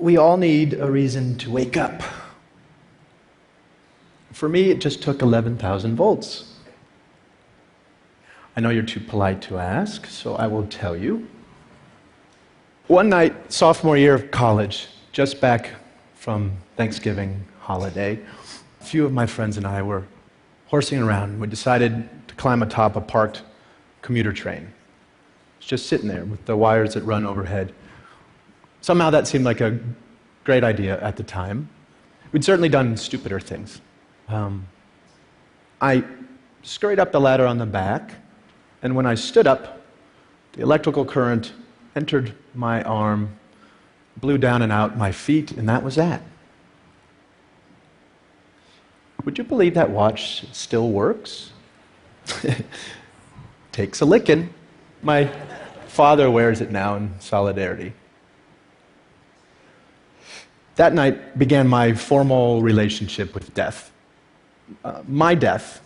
we all need a reason to wake up. For me, it just took 11,000 volts. I know you're too polite to ask, so I will tell you. One night, sophomore year of college, just back from Thanksgiving holiday, a few of my friends and I were horsing around. We decided to climb atop a parked commuter train. It's just sitting there with the wires that run overhead. Somehow that seemed like a great idea at the time. We'd certainly done stupider things. I scurried up the ladder on the back, and when I stood up, the electrical current entered my arm, blew down and out my feet, and that was that. Would you believe that watch still works? Takes a licking. My father wears it now in solidarity. That night began my formal relationship with death. My death.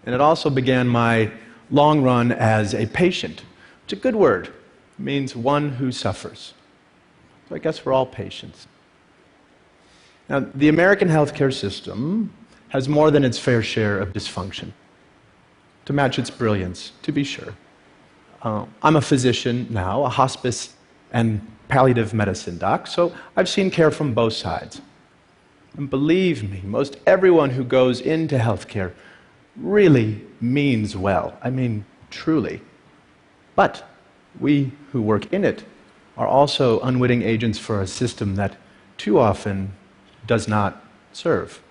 And it also began my long run as a patient. It's a good word. It means one who suffers. So I guess we're all patients. Now, the American healthcare system has more than its fair share of dysfunction. To match its brilliance, to be sure. I'm a physician now, a hospice and palliative medicine doc, so I've seen care from both sides. And believe me, most everyone who goes into healthcare really means well. I mean, truly. But we who work in it are also unwitting agents for a system that too often does not serve.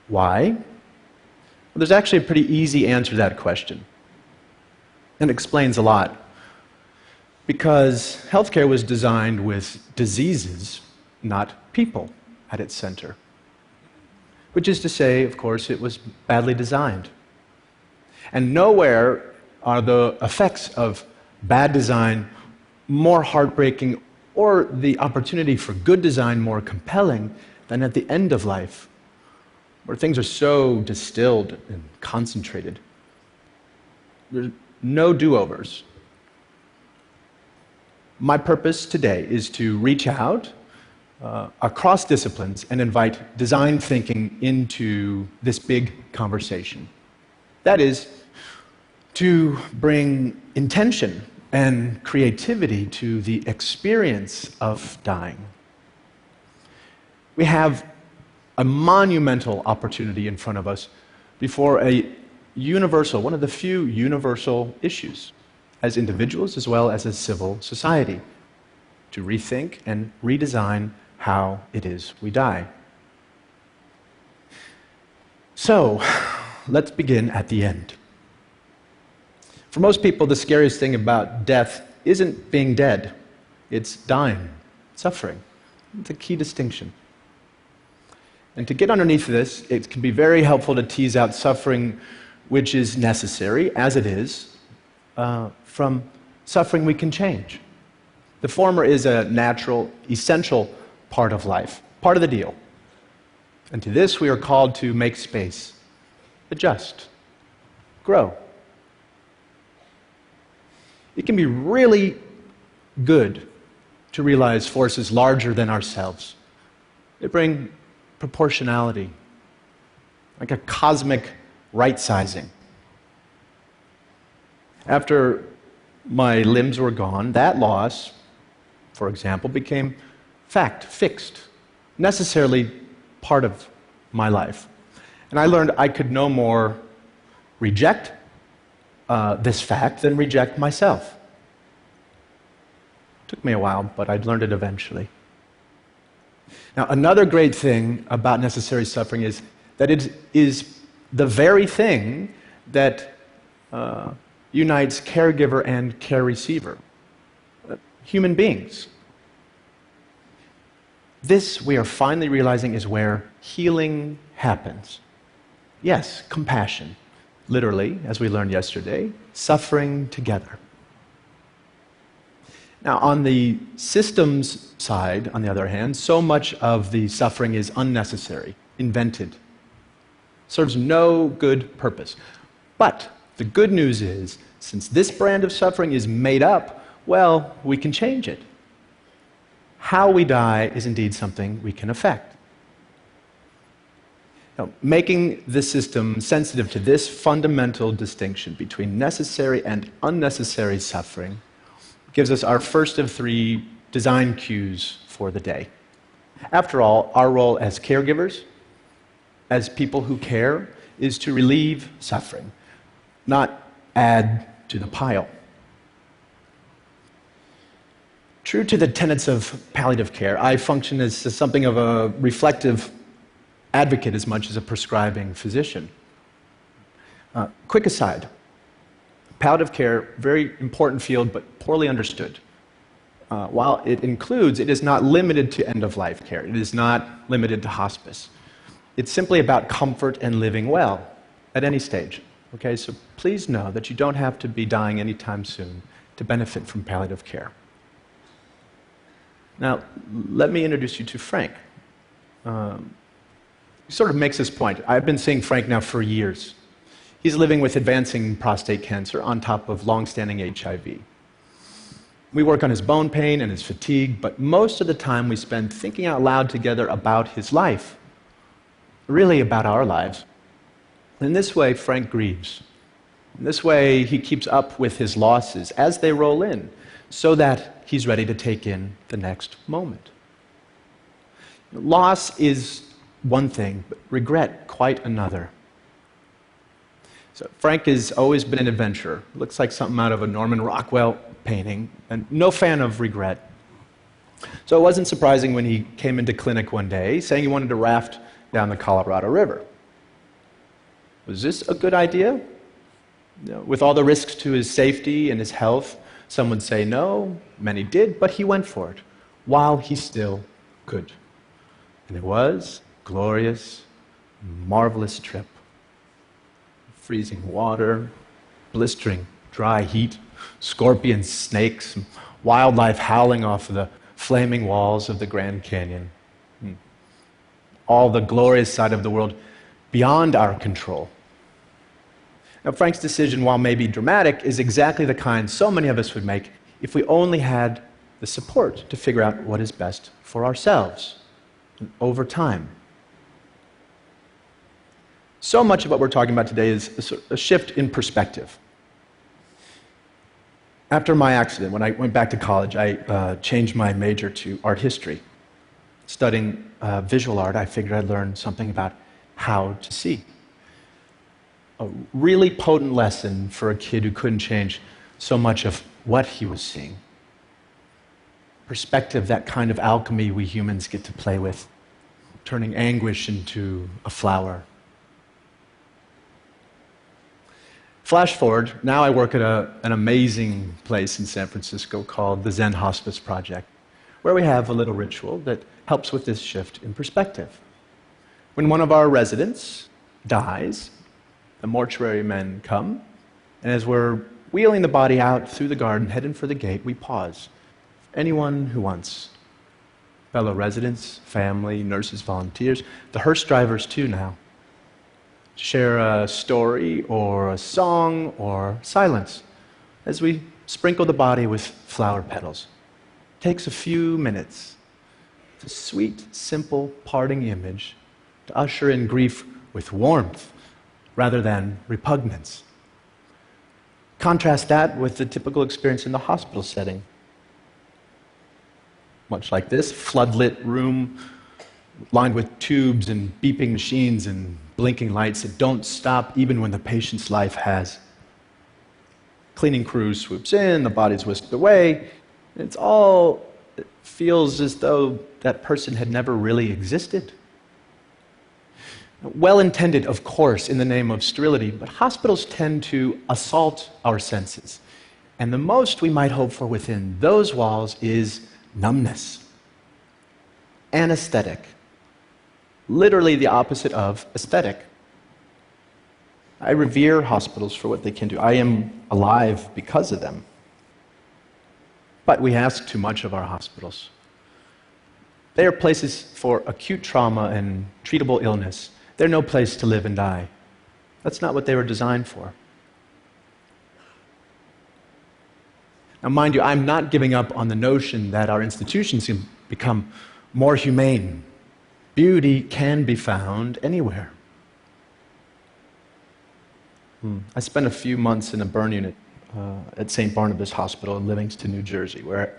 Why? Well, there's actually a pretty easy answer to that question. And it explains a lot. Because healthcare was designed with diseases, not people, at its center. Which is to say, of course, it was badly designed. And nowhere are the effects of bad design more heartbreaking or the opportunity for good design more compelling than at the end of life, where things are so distilled and concentrated. There's no do-overs. My purpose today is to reach out across disciplines and invite design thinking into this big conversation. That is, to bring intention and creativity to the experience of dying. We have a monumental opportunity in front of us before a universal, one of the few universal issues, as individuals as well as a civil society, to rethink and redesign how it is we die. So, let's begin at the end. For most people, the scariest thing about death isn't being dead, it's dying, suffering. It's a key distinction. And to get underneath this, it can be very helpful to tease out suffering which is necessary, as it is, from suffering we can change. The former is a natural, essential part of life, part of the deal. And to this we are called to make space, adjust, grow. It can be really good to realize forces larger than ourselves. They bring proportionality, like a cosmic right-sizing. After my limbs were gone, that loss, for example, became fact, fixed, necessarily part of my life. And I learned I could no more reject this fact than reject myself. It took me a while, but I'd learned it eventually. Now, another great thing about necessary suffering is that it is the very thing that unites caregiver and care receiver, human beings. This, we are finally realizing, is where healing happens. Yes, compassion. Literally, as we learned yesterday, suffering together. Now, on the systems side, on the other hand, so much of the suffering is unnecessary, invented, serves no good purpose. But the good news is, since this brand of suffering is made up, well, we can change it. how we die is indeed something we can affect. Now, making the system sensitive to this fundamental distinction between necessary and unnecessary suffering gives us our first of three design cues for the day. After all, our role as caregivers, as people who care, is to relieve suffering, not add to the pile. True to the tenets of palliative care, I function as something of a reflective advocate as much as a prescribing physician. Quick aside, palliative care, very important field, but poorly understood. While it includes, it is not limited to end-of-life care. It is not limited to hospice. It's simply about comfort and living well at any stage. Okay, so please know that you don't have to be dying anytime soon to benefit from palliative care. Now, let me introduce you to Frank. He sort of makes this point. I've been seeing Frank now for years. He's living with advancing prostate cancer on top of long-standing HIV. We work on his bone pain and his fatigue, but most of the time we spend thinking out loud together about his life, really about our lives. In this way, Frank grieves. In this way, he keeps up with his losses as they roll in, so that he's ready to take in the next moment. Loss is one thing, but regret quite another. So Frank has always been an adventurer. Looks like something out of a Norman Rockwell painting, and no fan of regret. So it wasn't surprising when he came into clinic one day saying he wanted to raft down the Colorado River. Was this a good idea? With all the risks to his safety and his health, some would say no, many did, but he went for it while he still could. And it was a glorious, marvelous trip. Freezing water, blistering dry heat, scorpions, snakes, wildlife howling off the flaming walls of the Grand Canyon. All the glorious side of the world beyond our control. Now, Frank's decision, while maybe dramatic, is exactly the kind so many of us would make if we only had the support to figure out what is best for ourselves over time. So much of what we're talking about today is a shift in perspective. After my accident, when I went back to college, I changed my major to art history. Studying visual art, I figured I'd learn something about how to see. A really potent lesson for a kid who couldn't change so much of what he was seeing. Perspective, that kind of alchemy we humans get to play with, turning anguish into a flower. Flash forward, now I work at an amazing place in San Francisco called the Zen Hospice Project, where we have a little ritual that helps with this shift in perspective. When one of our residents dies, the mortuary men come, and as we're wheeling the body out through the garden, heading for the gate, we pause. Anyone who wants. Fellow residents, family, nurses, volunteers, the hearse drivers too now. Share a story or a song or silence as we sprinkle the body with flower petals. It takes a few minutes. It's a sweet, simple parting image to usher in grief with warmth rather than repugnance. Contrast that with the typical experience in the hospital setting. Much like this, floodlit room lined with tubes and beeping machines and blinking lights that don't stop even when the patient's life has. Cleaning crew swoops in, the body's whisked away. It feels as though that person had never really existed. Well-intended, of course, in the name of sterility, but hospitals tend to assault our senses. And the most we might hope for within those walls is numbness. Anesthetic. Literally the opposite of aesthetic. I revere hospitals for what they can do. I am alive because of them. But we ask too much of our hospitals. They are places for acute trauma and treatable illness. They're no place to live and die. That's not what they were designed for. Now, mind you, I'm not giving up on the notion that our institutions become more humane. Beauty can be found anywhere. I spent a few months in a burn unit at St. Barnabas Hospital in Livingston, New Jersey, where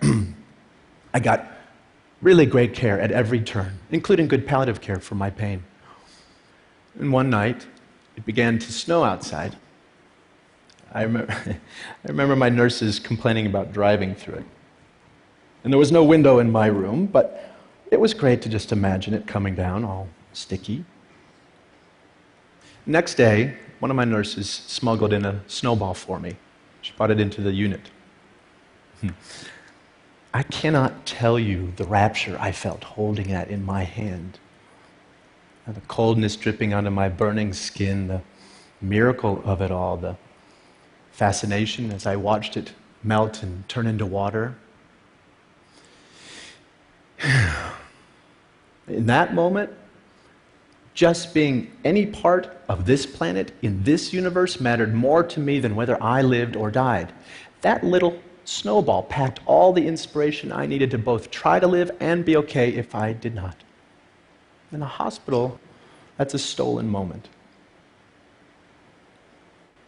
I got really great care at every turn, including good palliative care for my pain. And one night, it began to snow outside. I remember my nurses complaining about driving through it. And there was no window in my room, but it was great to just imagine it coming down all sticky. Next day, one of my nurses smuggled in a snowball for me. She brought it into the unit. I cannot tell you the rapture I felt holding that in my hand. And the coldness dripping onto my burning skin, the miracle of it all, the fascination as I watched it melt and turn into water. In that moment, just being any part of this planet in this universe mattered more to me than whether I lived or died. That little snowball packed all the inspiration I needed to both try to live and be okay if I did not. In a hospital, that's a stolen moment.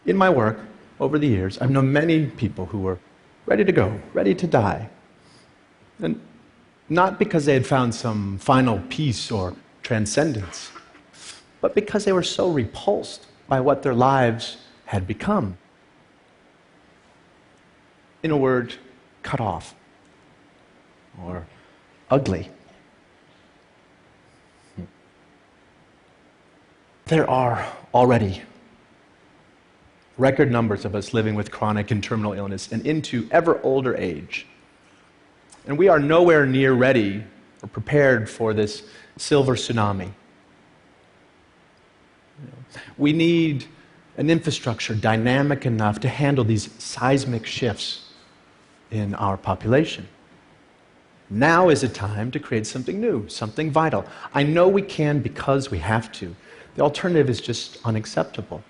In my work, over the years, I've known many people who were ready to go, ready to die. And not because they had found some final peace or transcendence, but because they were so repulsed by what their lives had become. In a word, cut off or ugly. There are already record numbers of us living with chronic and terminal illness and into ever older age. And we are nowhere near ready or prepared for this silver tsunami. We need an infrastructure dynamic enough to handle these seismic shifts in our population. Now is a time to create something new, something vital. I know we can because we have to. The alternative is just unacceptable.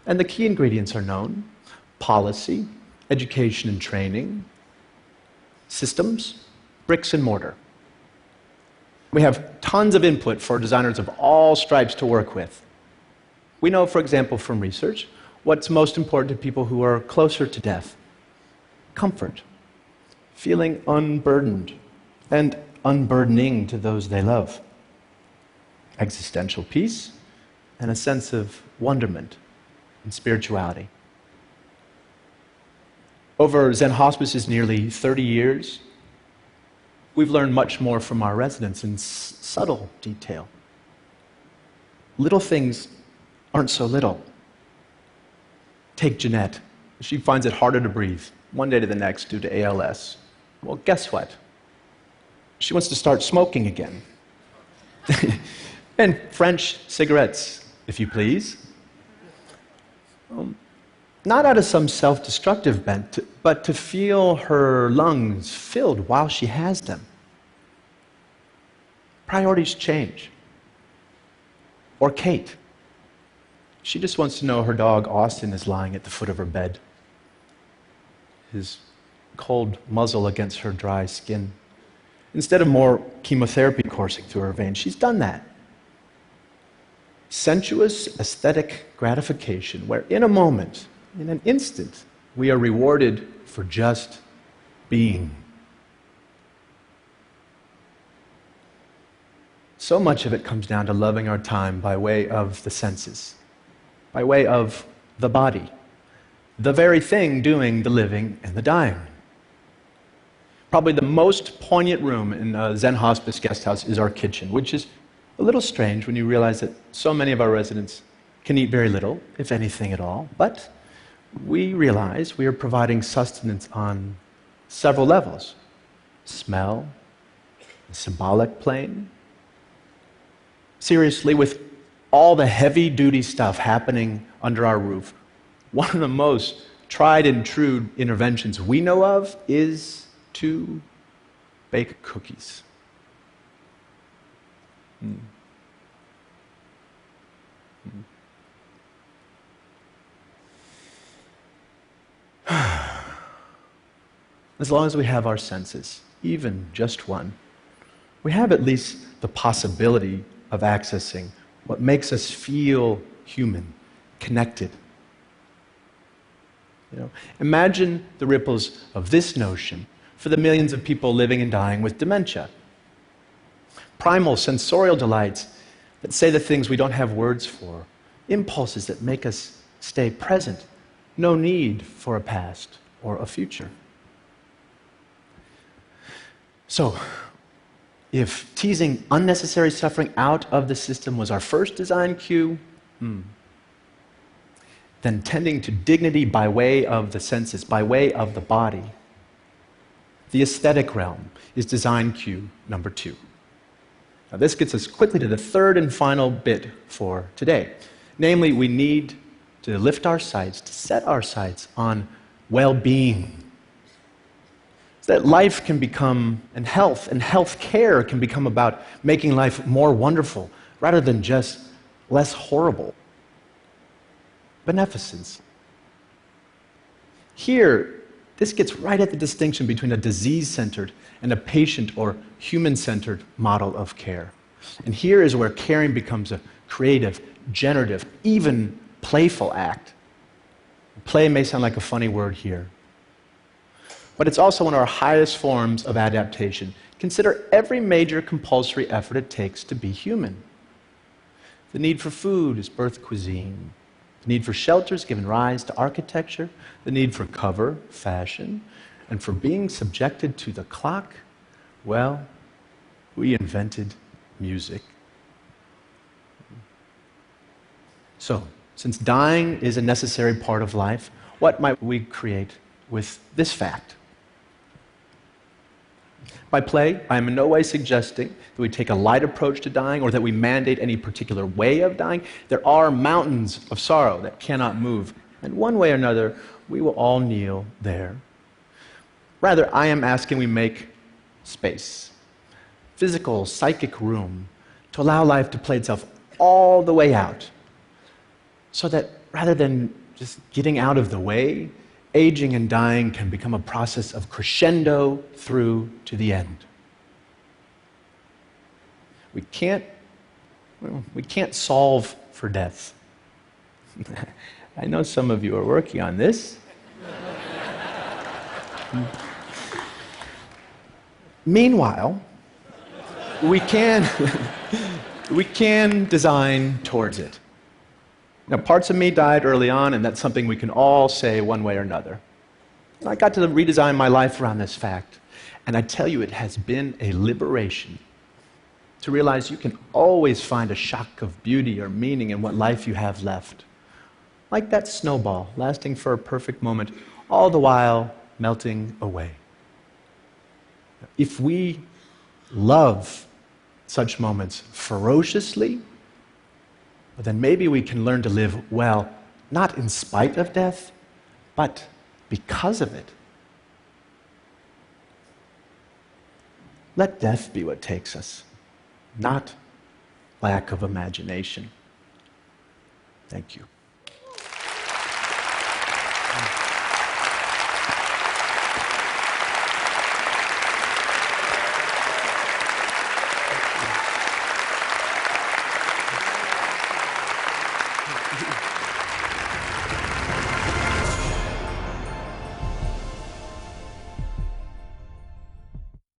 And the key ingredients are known: policy, education and training, systems, bricks and mortar. We have tons of input for designers of all stripes to work with. We know, for example, from research, what's most important to people who are closer to death: comfort, feeling unburdened, and unburdening to those they love, existential peace, and a sense of wonderment and spirituality. Over Zen Hospice's nearly 30 years, we've learned much more from our residents in subtle detail. Little things aren't so little. Take Jeanette. She finds it harder to breathe one day to the next due to ALS. Well, guess what? She wants to start smoking again. And French cigarettes, if you please. Not out of some self-destructive bent, but to feel her lungs filled while she has them. Priorities change. Or Kate. She just wants to know her dog Austin is lying at the foot of her bed, his cold muzzle against her dry skin. Instead of more chemotherapy coursing through her veins, she's done that. Sensuous, aesthetic gratification, where in a moment, in an instant, we are rewarded for just being. So much of it comes down to loving our time by way of the senses, by way of the body, the very thing doing the living and the dying. Probably the most poignant room in a Zen Hospice guest house is our kitchen, which is a little strange when you realize that so many of our residents can eat very little, if anything at all, but we realize we are providing sustenance on several levels: smell, the symbolic plane. Seriously, with all the heavy-duty stuff happening under our roof, one of the most tried and true interventions we know of is to bake cookies. As long as we have our senses, even just one, we have at least the possibility of accessing what makes us feel human, connected. Imagine the ripples of this notion for the millions of people living and dying with dementia. Primal sensorial delights that say the things we don't have words for, impulses that make us stay present, no need for a past or a future. So, if teasing unnecessary suffering out of the system was our first design cue, then tending to dignity by way of the senses, by way of the body, the aesthetic realm is design cue number 2. Now, this gets us quickly to the third and final bit for today. Namely, we need to lift our sights, to set our sights on well-being. So that life can become, and health care can become about making life more wonderful rather than just less horrible. Beneficence. Here, this gets right at the distinction between a disease-centered and a patient or human-centered model of care. And here is where caring becomes a creative, generative, even playful act. Play may sound like a funny word here, but it's also one of our highest forms of adaptation. Consider every major compulsory effort it takes to be human. The need for food is birth cuisine. The need for shelter has given rise to architecture. The need for cover, fashion. And for being subjected to the clock, well, we invented music. So, since dying is a necessary part of life, what might we create with this fact? By play, I am in no way suggesting that we take a light approach to dying or that we mandate any particular way of dying. There are mountains of sorrow that cannot move, and one way or another, we will all kneel there. Rather, I am asking we make space, physical, psychic room, to allow life to play itself all the way out, so that rather than just getting out of the way, aging and dying can become a process of crescendo through to the end. We can't solve for death. I know some of you are working on this. Meanwhile, we can design towards it. Now, parts of me died early on, and that's something we can all say one way or another. I got to redesign my life around this fact, and I tell you, it has been a liberation to realize you can always find a shock of beauty or meaning in what life you have left. Like that snowball, lasting for a perfect moment, all the while melting away. If we love such moments ferociously, then maybe we can learn to live well, not in spite of death, but because of it. Let death be what takes us, not lack of imagination. Thank you.